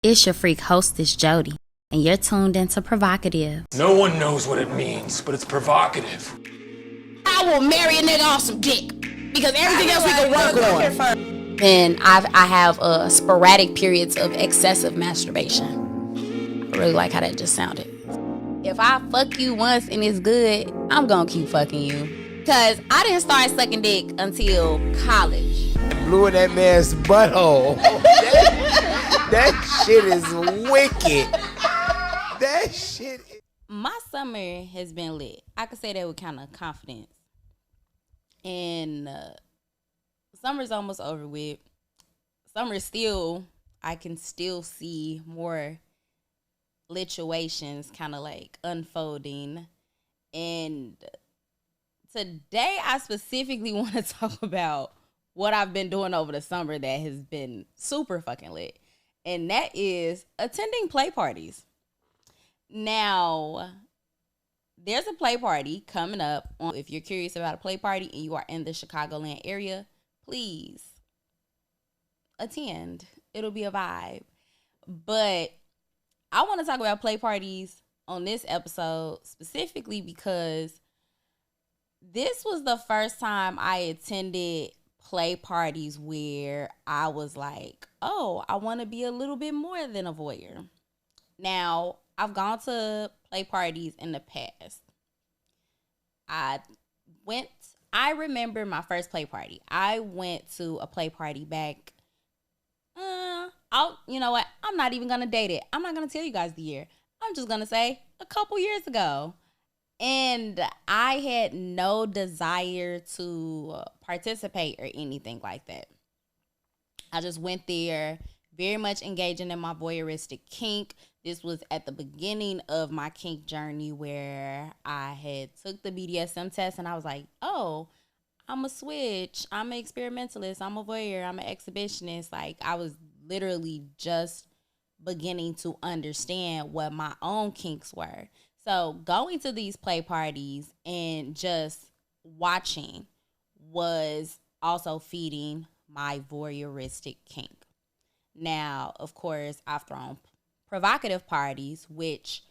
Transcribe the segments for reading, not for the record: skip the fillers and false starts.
It's your freak hostess, Jody, and you're tuned into Provocative. No one knows what it means, but it's provocative. I will marry a nigga off some dick because everything else we can work on. And I have sporadic periods of excessive masturbation. I really like how that just sounded. If I fuck you once and it's good, I'm gonna keep fucking you. Because I didn't start sucking dick until college. Blew in that man's butthole. That shit is wicked. That shit is... My summer has been lit. I could say that with kind of confidence. And summer's almost over with. Summer still, I can still see more lituations kind of like unfolding. And today I specifically want to talk about what I've been doing over the summer that has been super fucking lit. And that is attending play parties. Now, there's a play party coming up. If you're curious about a play party and you are in the Chicagoland area, please attend. It'll be a vibe. But I want to talk about play parties on this episode specifically because this was the first time I attended play parties where I was like, oh, I want to be a little bit more than a voyeur. Now, I've gone to play parties in the past. I remember my first play party. I went to a play party back, you know what? I'm not even going to date it. I'm not going to tell you guys the year. I'm just going to say a couple years ago. And I had no desire to participate or anything like that. I just went there very much engaging in my voyeuristic kink. This was at the beginning of my kink journey where I had took the BDSM test and I was like, oh, I'm a switch. I'm an experimentalist. I'm a voyeur. I'm an exhibitionist. Like I was literally just beginning to understand what my own kinks were. So going to these play parties and just watching was also feeding my voyeuristic kink. Now, of course, I've thrown provocative parties, which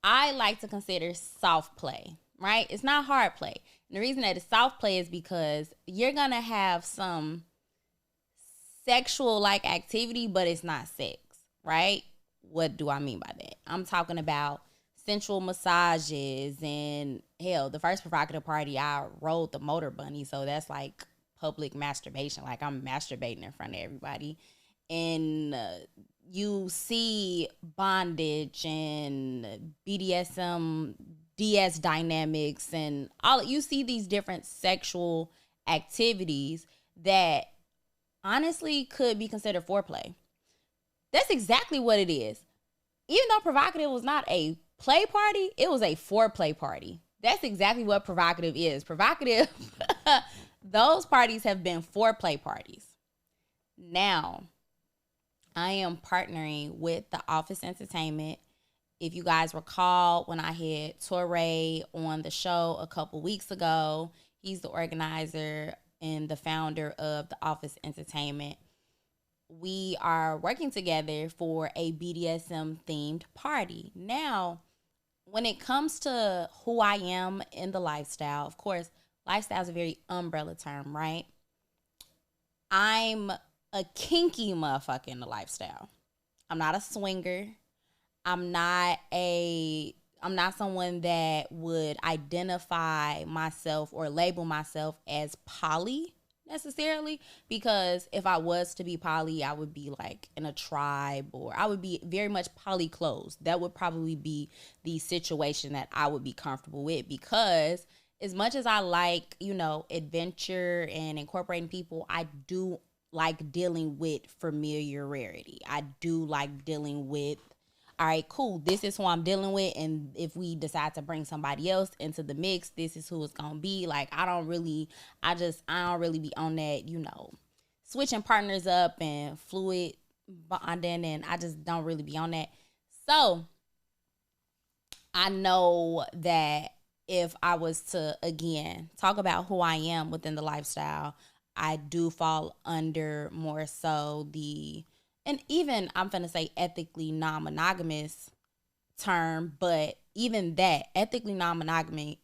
I like to consider soft play, right? It's not hard play. And the reason that it's soft play is because you're going to have some sexual-like activity, but it's not sex, right? What do I mean by that? I'm talking about sensual massages and hell, the first provocative party I rode the motor bunny, so that's like public masturbation, like I'm masturbating in front of everybody. And you see bondage and BDSM, DS dynamics, and all you see these different sexual activities that honestly could be considered foreplay. That's exactly what it is. Even though provocative was not a play party, it was a foreplay party. That's exactly what provocative is. Provocative, those parties have been foreplay parties. Now, I am partnering with the Office Entertainment. If you guys recall, when I had Torre on the show a couple weeks ago, he's the organizer and the founder of the Office Entertainment. We are working together for a BDSM themed party. Now, when it comes to who I am in the lifestyle, of course, lifestyle is a very umbrella term, right? I'm a kinky motherfucker in the lifestyle. I'm not a swinger. I'm not someone that would identify myself or label myself as poly necessarily, because if I was to be poly, I would be like in a tribe, or I would be very much poly closed. That would probably be the situation that I would be comfortable with, because as much as I like, adventure and incorporating people, I do like dealing with familiarity. I do like dealing with, all right, cool, this is who I'm dealing with, and if we decide to bring somebody else into the mix, this is who it's gonna be. Like, I don't really be on that, switching partners up and fluid bonding, and I just don't really be on that. So I know that if I was to, again, talk about who I am within the lifestyle, I do fall under more so the and even I'm finna say ethically non-monogamous term, but even that ethical non-monogamy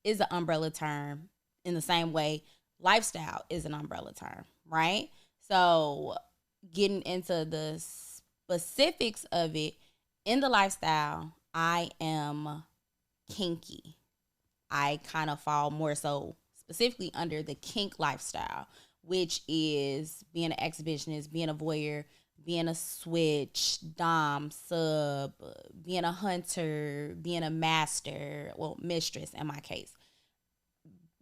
is an umbrella term in the same way lifestyle is an umbrella term, right? So getting into the specifics of it, in the lifestyle, I am kinky. I kind of fall more so specifically under the kink lifestyle, which is being an exhibitionist, being a voyeur, being a switch, dom, sub, being a hunter, being a master, well, mistress in my case.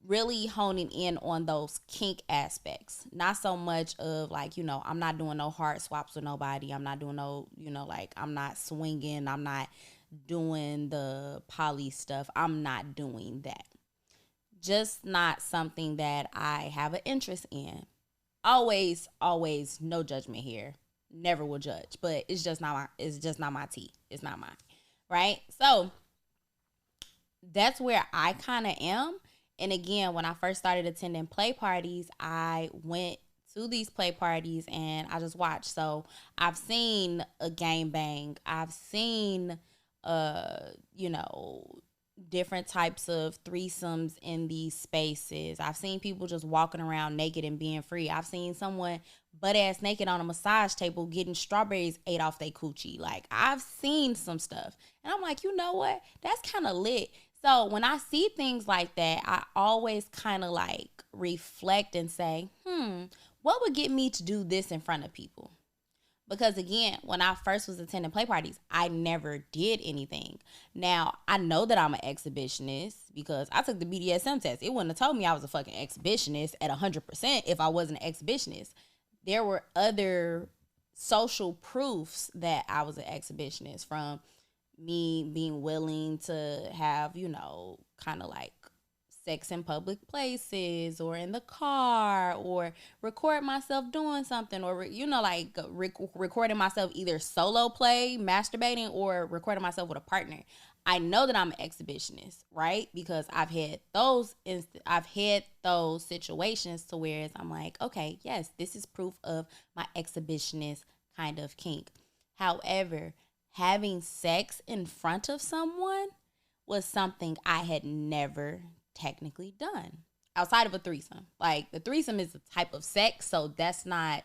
Really honing in on those kink aspects. Not so much of like, I'm not doing no heart swaps with nobody. I'm not doing no, like I'm not swinging. I'm not doing the poly stuff. I'm not doing that. Just not something that I have an interest in. Always, no judgment here. Never will judge, but it's just not my tea. It's not mine. Right? So that's where I kind of am. And again, when I first started attending play parties, I went to these play parties and I just watched. So I've seen a gangbang. I've seen, different types of threesomes in these spaces. I've seen people just walking around naked and being free. I've seen someone butt ass naked on a massage table getting strawberries ate off their coochie. Like, I've seen some stuff. And I'm like, you know what? That's kind of lit. So when I see things like that, I always kind of like reflect and say, what would get me to do this in front of people? Because again, when I first was attending play parties, I never did anything. Now, I know that I'm an exhibitionist because I took the BDSM test. It wouldn't have told me I was a fucking exhibitionist at 100% if I wasn't an exhibitionist. There were other social proofs that I was an exhibitionist, from me being willing to have, kind of like sex in public places or in the car, or record myself doing something, or recording myself either solo play, masturbating, or recording myself with a partner. I know that I'm an exhibitionist, right? Because I've had those situations to where I'm like, okay, yes, this is proof of my exhibitionist kind of kink. However, having sex in front of someone was something I had never technically done outside of a threesome. Like, the threesome is a type of sex, so that's not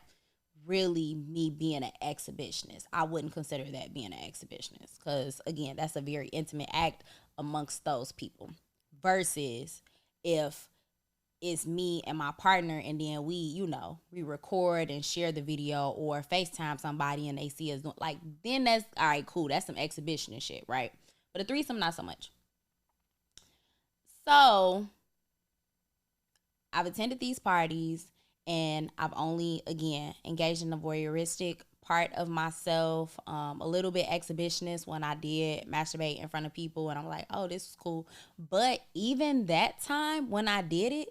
really me being an exhibitionist. I wouldn't consider that being an exhibitionist because, again, that's a very intimate act amongst those people. Versus if it's me and my partner and then we record and share the video, or FaceTime somebody and they see us doing, like, then that's all right, cool. That's some exhibitionist shit, right? But a threesome, not so much. So I've attended these parties and I've only, again, engaged in the voyeuristic part of myself, a little bit exhibitionist when I did masturbate in front of people and I'm like, oh, this is cool. But even that time when I did it,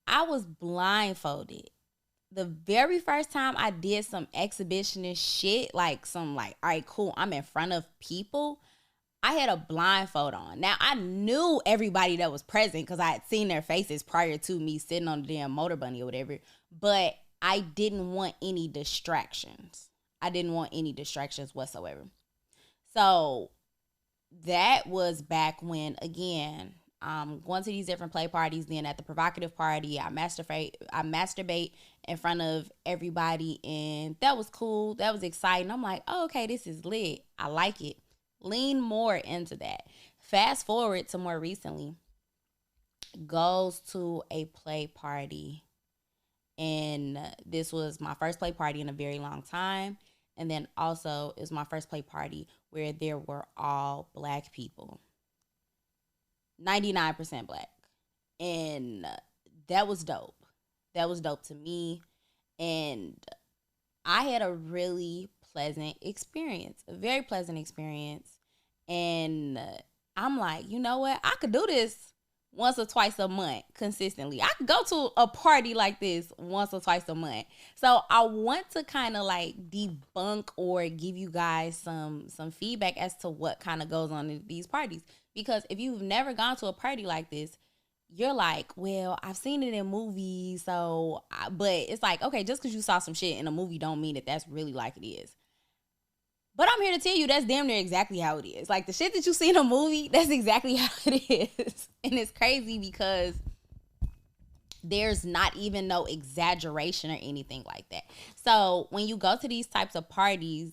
I was blindfolded. The very first time I did some exhibitionist shit, like all right, cool, I'm in front of people, I had a blindfold on. Now, I knew everybody that was present because I had seen their faces prior to me sitting on the damn motor bunny or whatever, but I didn't want any distractions. I didn't want any distractions whatsoever. So that was back when, again, I'm going to these different play parties. Then at the provocative party, I masturbate in front of everybody, and that was cool. That was exciting. I'm like, oh, okay, this is lit. I like it. Lean more into that. Fast forward to more recently, goes to a play party, and this was my first play party in a very long time. And then also it was my first play party where there were all Black people, 99% Black, and that was dope. That was dope to me, and I had a really pleasant experience, a very pleasant experience. And I'm like, you know what? I could do this once or twice a month consistently. I could go to a party like this once or twice a month. So I want to kind of like debunk or give you guys some feedback as to what kind of goes on in these parties. Because if you've never gone to a party like this, you're like, well, I've seen it in movies, but it's like, okay, just because you saw some shit in a movie don't mean that that's really like it is. But I'm here to tell you that's damn near exactly how it is. Like, the shit that you see in a movie, that's exactly how it is. And it's crazy because there's not even no exaggeration or anything like that. So when you go to these types of parties,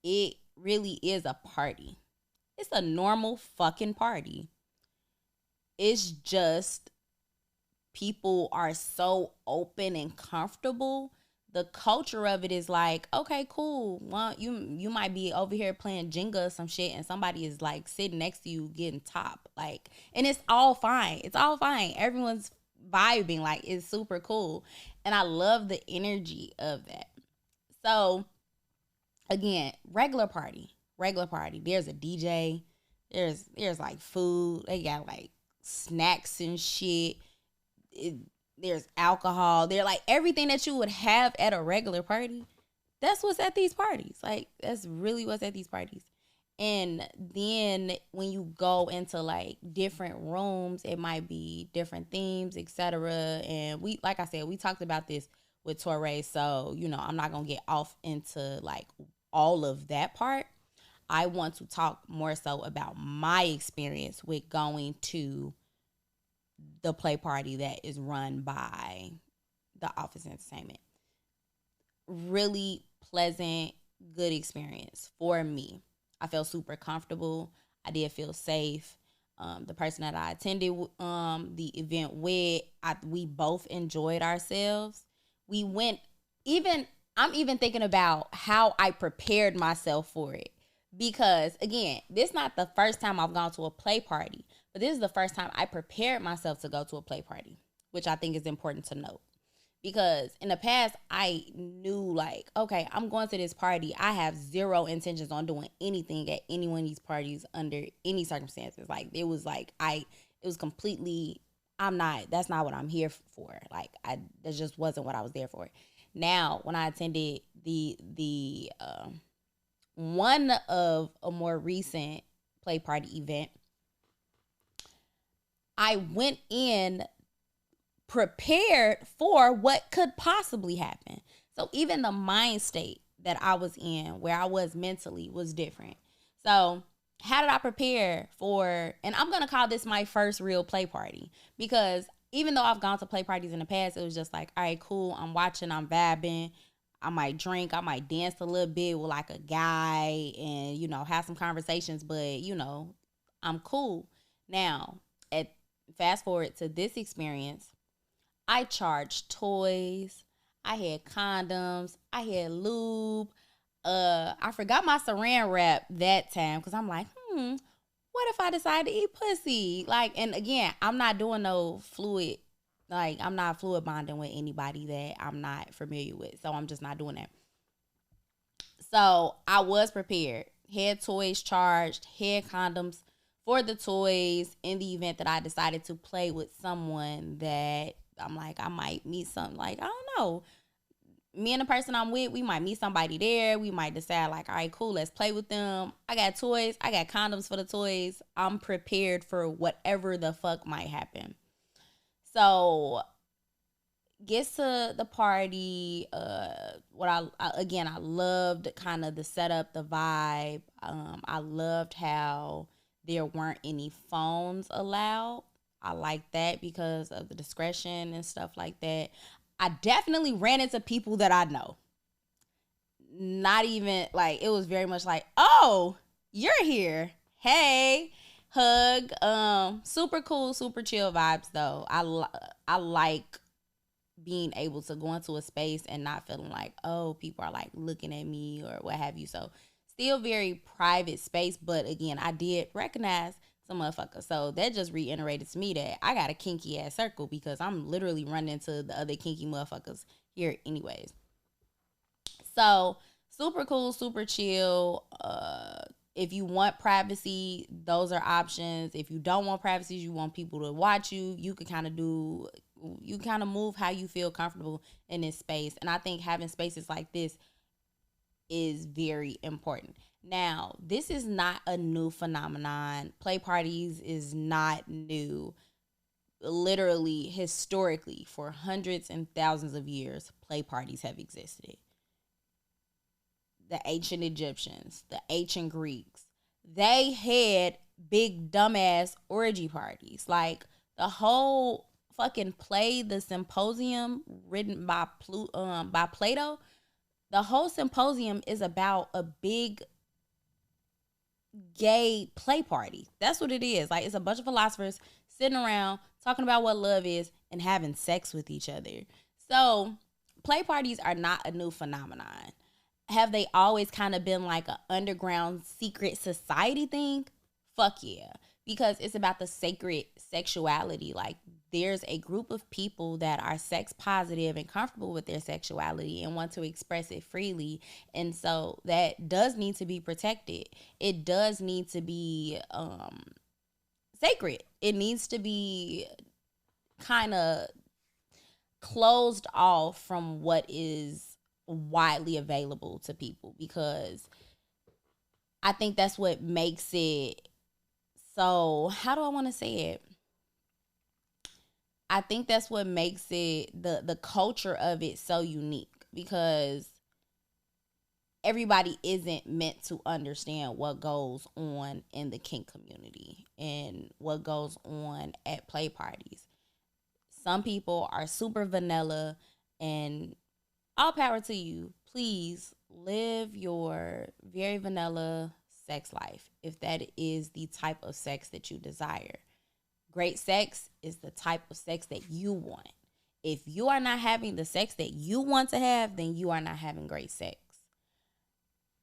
it really is a party. It's a normal fucking party. It's just people are so open and comfortable. The culture of it is like, okay, cool. Well, you might be over here playing Jenga or some shit, and somebody is like sitting next to you getting top. Like, and it's all fine. It's all fine. Everyone's vibing. Like, it's super cool. And I love the energy of that. So, again, regular party. There's a DJ. There's like food. They got like snacks and shit. There's alcohol. They're like everything that you would have at a regular party. That's what's at these parties. Like, that's really what's at these parties. And then when you go into like different rooms, it might be different themes, etc. And we, like I said, we talked about this with Torre. So, I'm not going to get off into like all of that part. I want to talk more so about my experience with going to the play party that is run by the Office Entertainment. Really pleasant, good experience for me. I felt super comfortable. I did feel safe. The person that I attended the event with, we both enjoyed ourselves. We went, I'm even thinking about how I prepared myself for it. Because, again, this is not the first time I've gone to a play party, but this is the first time I prepared myself to go to a play party, which I think is important to note. Because in the past, I knew, like, okay, I'm going to this party. I have zero intentions on doing anything at any one of these parties under any circumstances. Like, it was completely, that's not what I'm here for. Like, that just wasn't what I was there for. Now, when I attended the one of a more recent play party event, I went in prepared for what could possibly happen. So even the mind state that I was in, where I was mentally, was different. So how did I prepare for, and I'm going to call this my first real play party, because even though I've gone to play parties in the past, it was just like, all right, cool, I'm watching, I'm vabbing. I might drink, I might dance a little bit with like a guy and, have some conversations, but, I'm cool. Now, fast forward to this experience, I charged toys, I had condoms, I had lube. I forgot my saran wrap that time because I'm like, what if I decide to eat pussy? Like, and again, I'm not doing no fluid. Like, I'm not fluid bonding with anybody that I'm not familiar with. So I'm just not doing that. So I was prepared. Had toys charged, had condoms for the toys in the event that I decided to play with someone that I'm like, I might meet something. Like, I don't know. Me and the person I'm with, we might meet somebody there. We might decide like, all right, cool, let's play with them. I got toys. I got condoms for the toys. I'm prepared for whatever the fuck might happen. So, gets to the party. I loved kind of the setup, the vibe. I loved how there weren't any phones allowed. I like that because of the discretion and stuff like that. I definitely ran into people that I know. Not even like, it was very much like, oh, you're here. Hey. Hug. Super cool, super chill vibes though. I like being able to go into a space and not feeling like, oh, people are like looking at me or what have you. So still very private space, but again, I did recognize some motherfuckers. So that just reiterated to me that I got a kinky ass circle because I'm literally running into the other kinky motherfuckers here anyways. So super cool, super chill. If you want privacy, those are options. If you don't want privacy, you want people to watch you, you can kind of move how you feel comfortable in this space. And I think having spaces like this is very important. Now, this is not a new phenomenon. Play parties is not new. literally, historically, for hundreds and thousands of years, play parties have existed. The ancient Egyptians, the ancient Greeks, they had big dumbass orgy parties. Like the whole fucking play, the Symposium, written by Plato. The whole Symposium is about a big gay play party. That's what it is. Like, it's a bunch of philosophers sitting around talking about what love is and having sex with each other. So play parties are not a new phenomenon. Have they always kind of been like an underground secret society thing? Fuck yeah. Because it's about the sacred sexuality. Like, there's a group of people that are sex positive and comfortable with their sexuality and want to express it freely. And so that does need to be protected. It does need to be sacred. It needs to be kind of closed off from what is widely available to people, because I think that's what makes it so, how do I want to say it? I think that's what makes it, the culture of it, so unique, because everybody isn't meant to understand what goes on in the kink community and what goes on at play parties. Some people are super vanilla, and all power to you. Please live your very vanilla sex life if that is the type of sex that you desire. Great sex is the type of sex that you want. If you are not having the sex that you want to have, then you are not having great sex.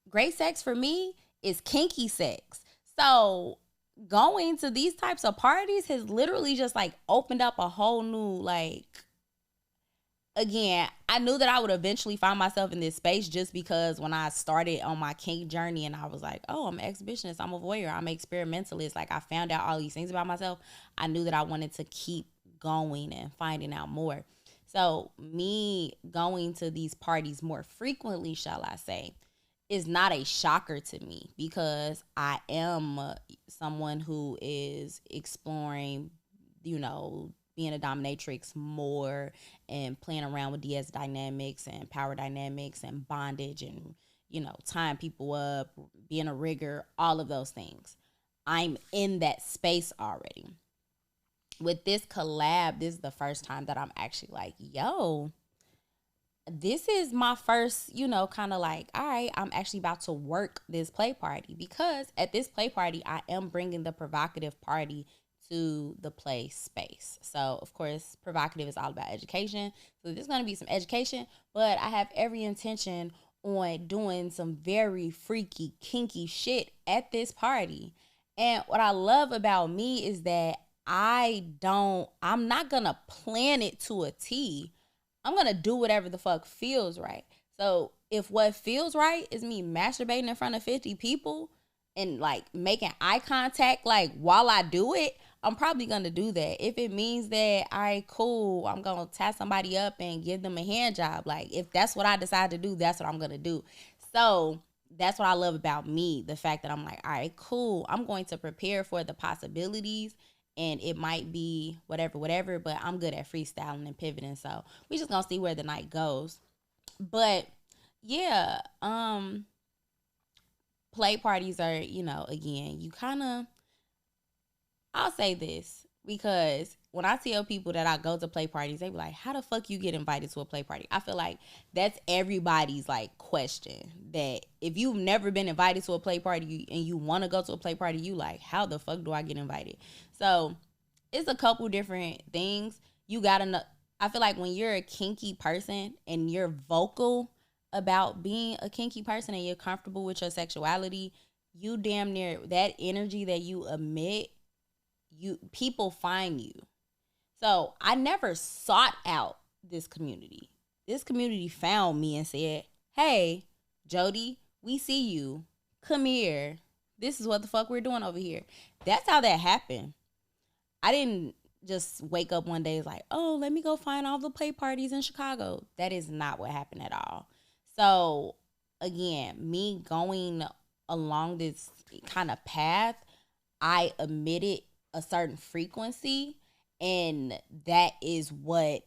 Great sex for me is kinky sex. So going to these types of parties has literally just like opened up a whole new, like, again, I knew that I would eventually find myself in this space, just because when I started on my kink journey and I was like, oh, I'm an exhibitionist, I'm a voyeur, I'm an experimentalist. Like, I found out all these things about myself. I knew that I wanted to keep going and finding out more. So me going to these parties more frequently, shall I say, is not a shocker to me, because I am someone who is exploring, being a dominatrix more and playing around with DS dynamics and power dynamics and bondage and, tying people up, being a rigger, all of those things. I'm in that space already. With this collab, this is the first time that I'm actually like, yo, this is my first, kind of like, all right, I'm actually about to work this play party, because at this play party, I am bringing the provocative party to the play space. So, of course, provocative is all about education. So there's going to be some education, but I have every intention on doing some very freaky, kinky shit at this party. And what I love about me is that I'm not going to plan it to a T. I'm going to do whatever the fuck feels right. So if what feels right is me masturbating in front of 50 people and like making eye contact, like while I do it, I'm probably going to do that. If it means that, all right, cool, I'm going to tie somebody up and give them a hand job. Like, if that's what I decide to do, that's what I'm going to do. So that's what I love about me. The fact that I'm like, all right, cool, I'm going to prepare for the possibilities, and it might be whatever, but I'm good at freestyling and pivoting. So we just going to see where the night goes. But yeah, play parties are, again, you kind of, I'll say this, because when I tell people that I go to play parties, they be like, how the fuck you get invited to a play party? I feel like that's everybody's like question, that if you've never been invited to a play party and you want to go to a play party, you like, how the fuck do I get invited? So it's a couple different things. You gotta know. I feel like when you're a kinky person and you're vocal about being a kinky person and you're comfortable with your sexuality, you damn near, that energy that you emit, people find you. So I never sought out this community. This community found me and said, hey, Jody, we see you. Come here. This is what the fuck we're doing over here. That's how that happened. I didn't just wake up one day like, oh, let me go find all the play parties in Chicago. That is not what happened at all. So again, me going along this kind of path, I emitted a certain frequency, And that is what,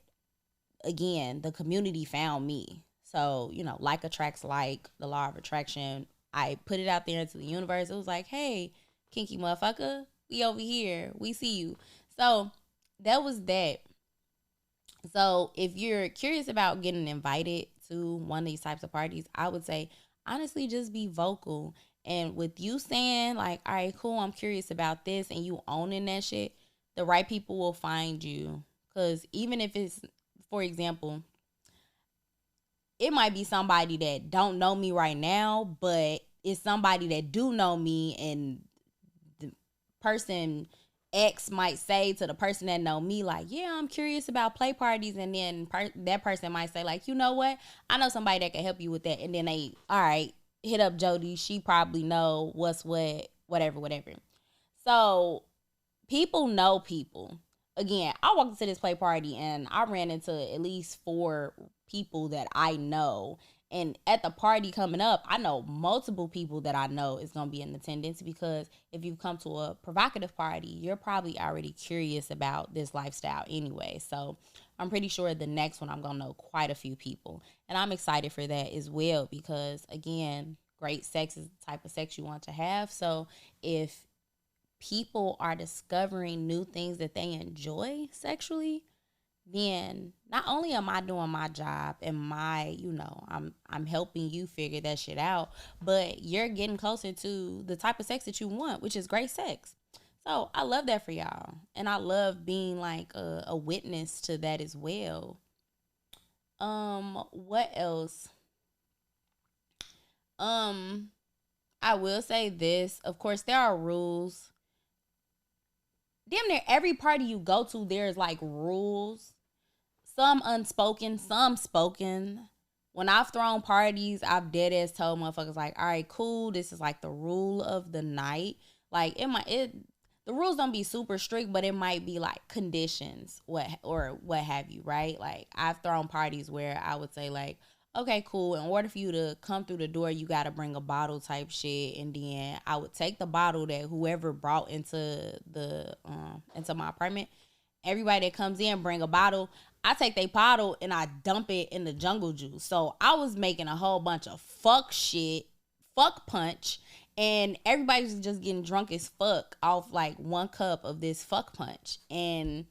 again, the community found me. So, like attracts like, the law of attraction. I put it out there into the universe. It was like, hey, kinky motherfucker, we over here. We see you. So that was that. So if you're curious about getting invited to one of these types of parties, I would say, honestly, just be vocal. And with you saying like, all right, cool, I'm curious about this, and you owning that shit, the right people will find you. Because even if it's, for example, it might be somebody that don't know me right now, but it's somebody that do know me, and the person X might say to the person that know me, like, yeah, I'm curious about play parties. And then that person might say, like, you know what? I know somebody that can help you with that. And then they, all right, hit up Jody. She probably know what's what, whatever. So people know people. Again, I walked into this play party and I ran into at least 4 people that I know. And at the party coming up, I know multiple people that I know is going to be in attendance, because if you come to a provocative party, you're probably already curious about this lifestyle anyway. So I'm pretty sure the next one I'm going to know quite a few people. And I'm excited for that as well, because, again, great sex is the type of sex you want to have. So if people are discovering new things that they enjoy sexually, then not only am I doing my job and I'm helping you figure that shit out, but you're getting closer to the type of sex that you want, which is great sex. So I love that for y'all. And I love being like a witness to that as well. What else? I will say this. Of course, there are rules. Damn near every party you go to, there's like rules. Some unspoken, some spoken. When I've thrown parties, I've dead ass told motherfuckers like, all right, cool, this is like the rule of the night. Like the rules don't be super strict, but it might be like conditions, what have you, right? Like I've thrown parties where I would say like, okay, cool, in order for you to come through the door, you got to bring a bottle type shit. And then I would take the bottle that whoever brought into my apartment. Everybody that comes in bring a bottle. I take their bottle and I dump it in the jungle juice. So I was making a whole bunch of fuck shit, fuck punch, and everybody was just getting drunk as fuck off like 1 cup of this fuck punch. And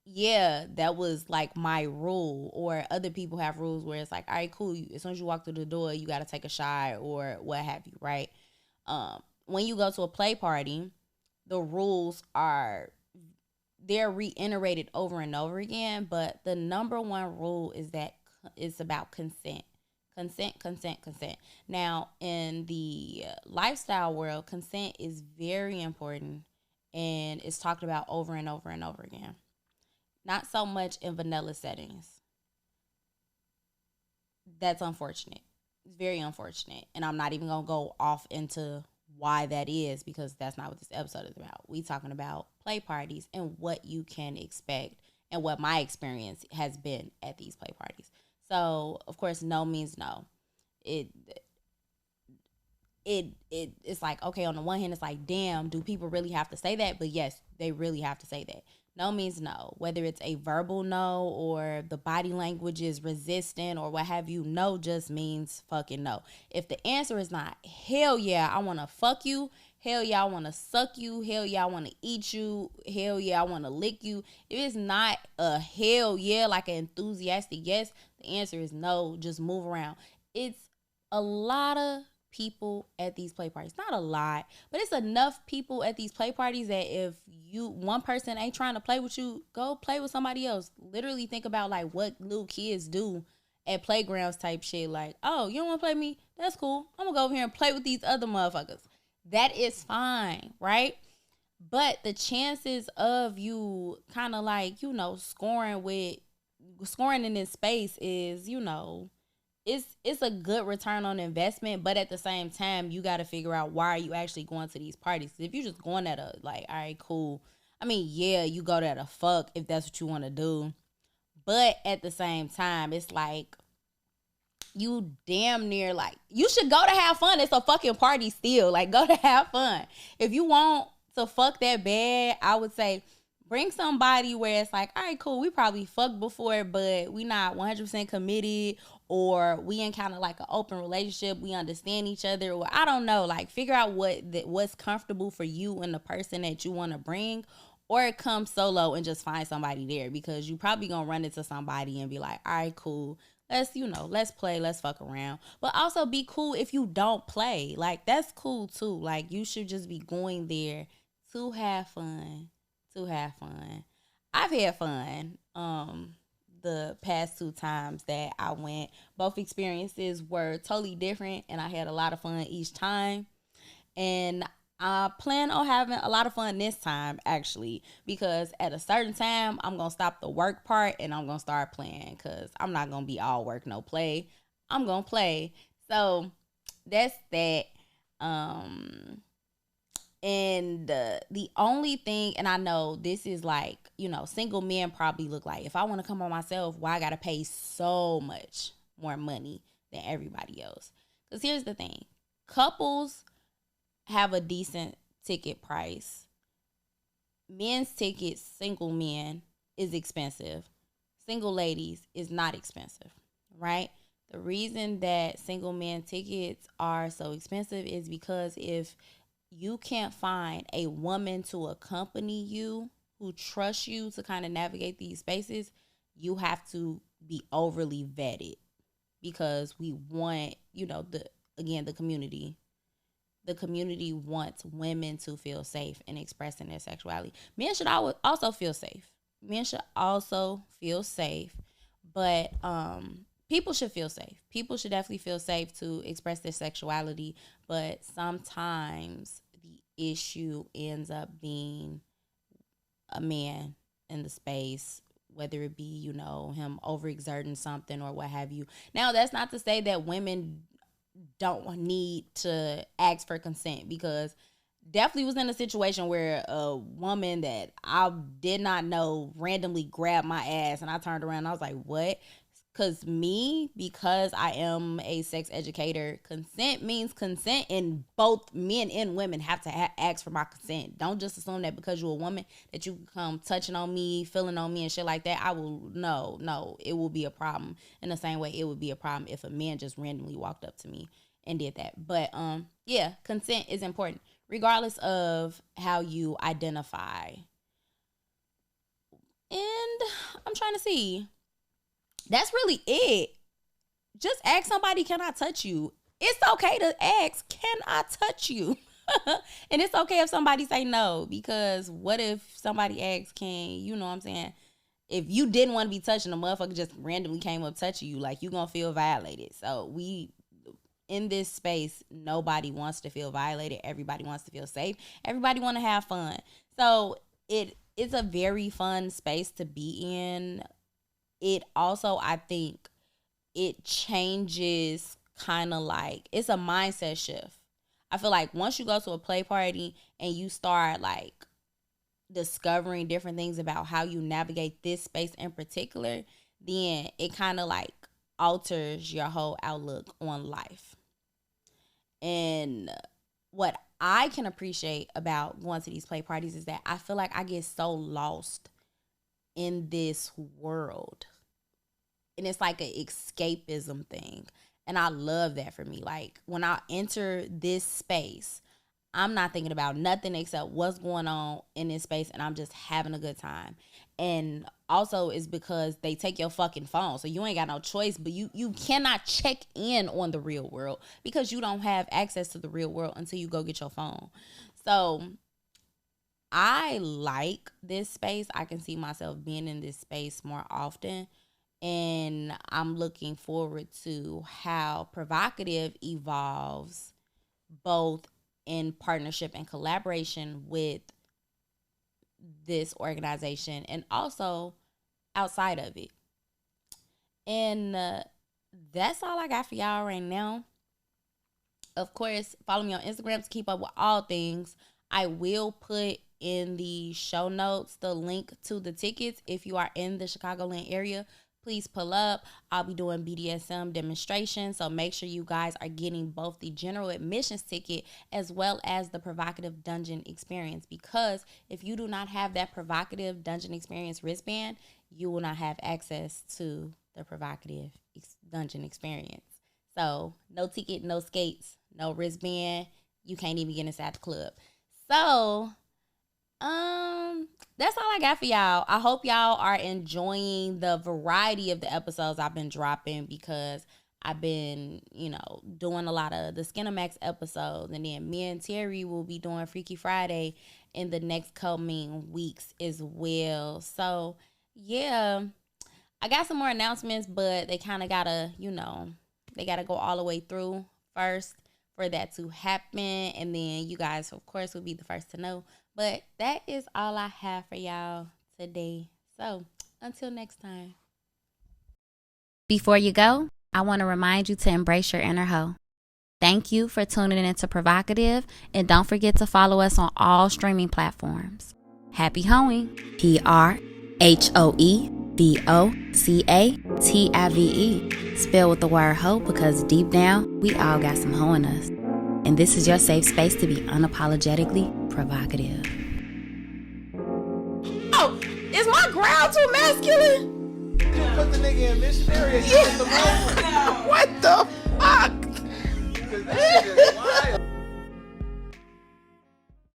yeah, that was like my rule. Or other people have rules where it's like, all right, cool, as soon as you walk through the door, you got to take a shot or what have you, right? When you go to a play party, the rules they're reiterated over and over again, but the number one rule is that it's about consent. Consent. Now, in the lifestyle world, consent is very important, and it's talked about over and over and over again. Not so much in vanilla settings. That's unfortunate. It's very unfortunate. And I'm not even going to go off into why that is, because that's not what this episode is about. We talking about play parties and what you can expect and what my experience has been at these play parties. So, of course, no means no. It's like, okay, on the one hand, it's like, damn, do people really have to say that? But yes, they really have to say that. No means no. Whether it's a verbal no or the body language is resistant or what have you, no just means fucking no. If the answer is not, hell yeah, I want to fuck you, hell yeah, I want to suck you, hell yeah, I want to eat you, hell yeah, I want to lick you. If it's not a hell yeah, like an enthusiastic yes, the answer is no, just move around. It's a lot of people at these play parties. Not a lot, but it's enough people at these play parties that if one person ain't trying to play with you, go play with somebody else. Literally think about like what little kids do at playgrounds type shit. Like, oh, you don't want to play me? That's cool. I'm gonna go over here and play with these other motherfuckers. That is fine, right? But the chances of you kind of like, scoring in this space is, it's a good return on investment, but at the same time, you got to figure out why are you actually going to these parties. If you're just going at all right, cool. I mean, yeah, you go there to fuck if that's what you want to do. But at the same time, it's like, you damn near like, you should go to have fun. It's a fucking party still. Like, go to have fun. If you want to fuck that bad, I would say Bring somebody where it's like, all right, cool, we probably fucked before, but we not 100% committed, or we in kind of like an open relationship, we understand each other, or I don't know, like figure out what's comfortable for you and the person that you want to bring, or come solo and just find somebody there, because you probably gonna run into somebody and be like, all right, cool, let's play, let's fuck around. But also be cool if you don't play. Like, that's cool too. Like, you should just be going there to have fun. I've had fun the past 2 times that I went. Both experiences were totally different, and I had a lot of fun each time. And I plan on having a lot of fun this time, actually, because at a certain time, I'm going to stop the work part and I'm going to start playing, because I'm not going to be all work, no play. I'm going to play. So that's that. And the only thing, and I know this is like, single men probably look like, if I want to come on myself, why I got to pay so much more money than everybody else? Because here's the thing. Couples have a decent ticket price. Men's tickets, single men, is expensive. Single ladies is not expensive, right? The reason that single men tickets are so expensive is because if you can't find a woman to accompany you who trusts you to kind of navigate these spaces, you have to be overly vetted, because we want, the community. The community wants women to feel safe in expressing their sexuality. Men should also feel safe. But people should feel safe. People should definitely feel safe to express their sexuality, but sometimes the issue ends up being a man in the space, whether it be, him overexerting something or what have you. Now, that's not to say that women don't need to ask for consent, because definitely was in a situation where a woman that I did not know randomly grabbed my ass, and I turned around and I was like, what? Because I am a sex educator, consent means consent, and both men and women have to ask for my consent. Don't just assume that because you're a woman that you can come touching on me, feeling on me and shit like that. No, it will be a problem. In the same way it would be a problem if a man just randomly walked up to me and did that. But yeah, consent is important regardless of how you identify. And I'm trying to see. That's really it. Just ask somebody, can I touch you? It's okay to ask, can I touch you? And it's okay if somebody say no, because what if somebody asks, you know what I'm saying? If you didn't want to be touching, a motherfucker just randomly came up touching you, like, you gonna feel violated. So in this space, nobody wants to feel violated. Everybody wants to feel safe. Everybody want to have fun. So it's a very fun space to be in. It also, I think, it changes kind of like, it's a mindset shift. I feel like once you go to a play party and you start like discovering different things about how you navigate this space in particular, then it kind of like alters your whole outlook on life. And what I can appreciate about going to these play parties is that I feel like I get so lost in this world, and it's like an escapism thing, and I love that for me. Like, when I enter this space, I'm not thinking about nothing except what's going on in this space, and I'm just having a good time. And also it's because they take your fucking phone, so you ain't got no choice, but you cannot check in on the real world because you don't have access to the real world until you go get your phone. So I like this space. I can see myself being in this space more often. And I'm looking forward to how provocative evolves both in partnership and collaboration with this organization and also outside of it. And that's all I got for y'all right now. Of course, follow me on Instagram to keep up with all things. I will put in the show notes the link to the tickets if you are in the Chicagoland area. please pull up. I'll be doing BDSM demonstrations, so make sure you guys are getting both the general admissions ticket as well as the provocative dungeon experience, because if you do not have that provocative dungeon experience wristband, you will not have access to the provocative dungeon experience. So no ticket, no skates, no wristband. You can't even get inside the club. So that's all I got for y'all. I hope y'all are enjoying the variety of the episodes I've been dropping, because I've been, doing a lot of the Skinamax episodes, and then me and Terry will be doing Freaky Friday in the next coming weeks as well. So yeah, I got some more announcements, but they kind of gotta, they gotta go all the way through first for that to happen, and then you guys, of course, will be the first to know. But that is all I have for y'all today. So until next time. Before you go, I want to remind you to embrace your inner hoe. Thank you for tuning in to Provocative, and don't forget to follow us on all streaming platforms. Happy hoeing. PRHOEVOCATIVE. Spell with the word hoe, because deep down, we all got some hoe in us. And this is your safe space to be unapologetically provocative. Oh, is my growl too masculine? You put the nigga in missionary. Yeah. What the?